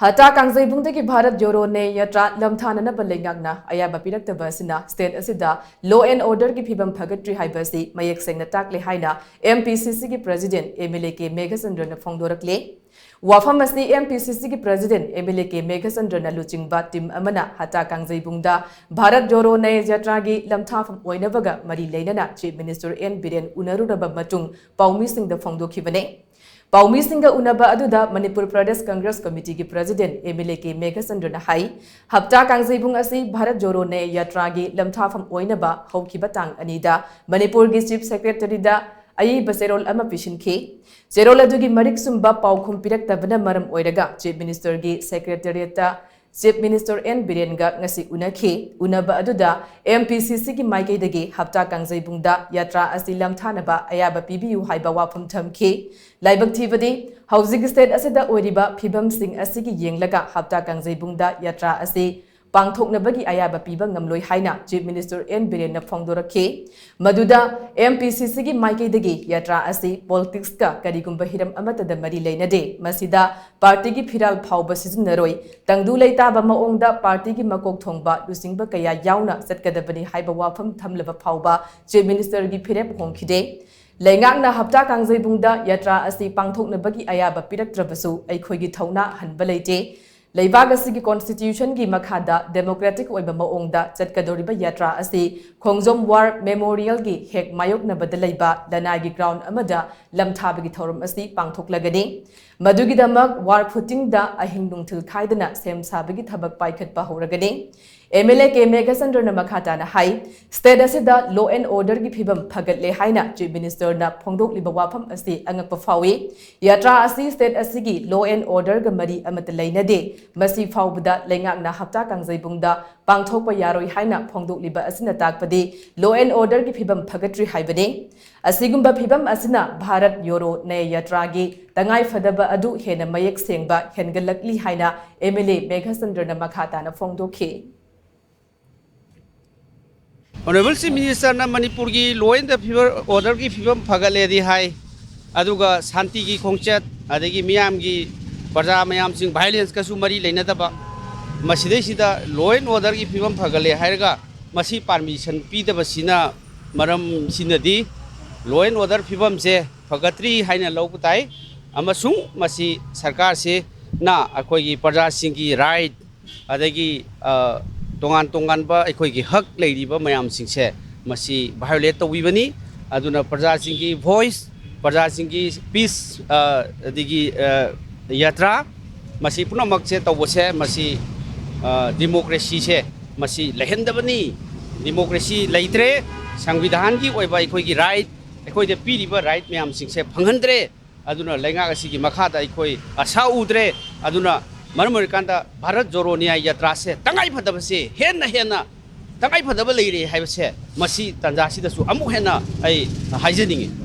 HAPTA KANGJEIBUNG Bharat JODO NYAY YATRA LAMTHANABA LEINGAKNA AYABA PIRAKTABA ASINA State Asida Law and Order ki Phivam Phagattri Haibasi Mayek Shengna Takle HAINA Mpcc ki President MLA MEGHACHANDRA PHONGDORAKLI Wafam asni Mpcc ki President MLA MEGHACHANDRA luchingba team amana HAPTA KANGJEIBUNGda Bharat JODO NYAY YATRA gi lamthafam oinabaga mari leinana Chief Minister N Biren unarudaba matung paumi singda phongdokhibane Paumi Singa Unaba Aduda Manipur Pradesh Congress Committee ki President MLA MEGHACHANDRA hai HAPTA KANGJEIBUNG asi Bharat JODO NYAY YATRA gi lamthafam oinaba haukiba tang anida Manipur gi Chief Secretary da AYABA Zerol ama pishinkhi Zerol adugi marik sumba paukhum piraktabana maram oiraga Chief Minister gi Secretariat ta Chief Minister N Biren ga ngasi unakhi unaba aduda Mpcc ki maikaidagi HAPTA KANGJEIBUNGda yatra asi lamthanaba ayaba pibiu haiba wafam thamkhi laibak thibadi housing state asida oiriba Phivam Singh asigi yenglaga HAPTA KANGJEIBUNGda yatra asi pangthoknabagi ayaba piba ngamloi haina Chief Minister N Biren na phongdorakhi maduda Mpcc gi maikaidagi yatra asi politics ka karigumba hiram amata da mari leinade masida party gi phiral phauba sizinaroi tangdu leitaba maongda party gi makok thongba lusingba kaya yauna satkadabani haiba wafam thamlaba phauba Chief Minister gi phirep hongkhide LEINGAKNA HAPTA KANGJEIBUNGda yatra asi pangthoknabagi ayaba piraktrabasu aikhoigi thauna hanba leite Leibag asigi constitution gi makhada democratic oiba maongda chatkadoriba yatra asi Khongjom War Memorial gi hek mayokna badalaiba danagi ground amada lamthabagi thorum asi pangthoklagani madugi damak war footing da ahing nungthil khaidana sem sabagi thabak paikhat pa horagani MLA MEGHACHANDRA makhata na hai state asida law and order gi phibam phagatle haina Chief Minister na phongdokliba wafam asi angakpa phawi yatra asi state asigi law and order ga mari amata leinade masi phawbda LEINGAKNA HAPTA KANGJEIBUNGda pangthokpa yaroi haina phongdokliba asina takpadi law and order gi phibam Phagattri haibani asigumba phibam asina Bharat JODO NYAY YATRA gi tangai fadaba adu hena mayek sengba hengalakli haina MLA MEGHACHANDRA na makhata na phongdokhi Honorable Chief Minister na Manipur gi law and order gi Phivam Phagattri di hai aduga shanti gi khongchat adagi miyam gi praja mayam sing violence ka su mari leina daba masidai sida law and order gi Phivam Phagattri hairaga masi permission pi daba sina maram sinadi law and order Phivam se Phagattri haina lauputai amasung masi sarkar se na akoi gi praja sing gi right adagi tongan tongan ba ekoi gi hak leiriba mayam singse masi violate tawibani aduna praja singi voice praja singi peace digi yatra masi punamak se tawbose masi democracy se masi lehendabani democracy leitre संविधान की ओइबा ekoi gi right ekoi de piriba right mayam singse phanghandre aduna lenga asigi makhada ekoi asa udre aduna Marmurikanda Bharat JODO NYAY YATRA se tangai phadaba se hena tangai phadaba leire haibase masi tanjasi da su amu hena ai haijeningi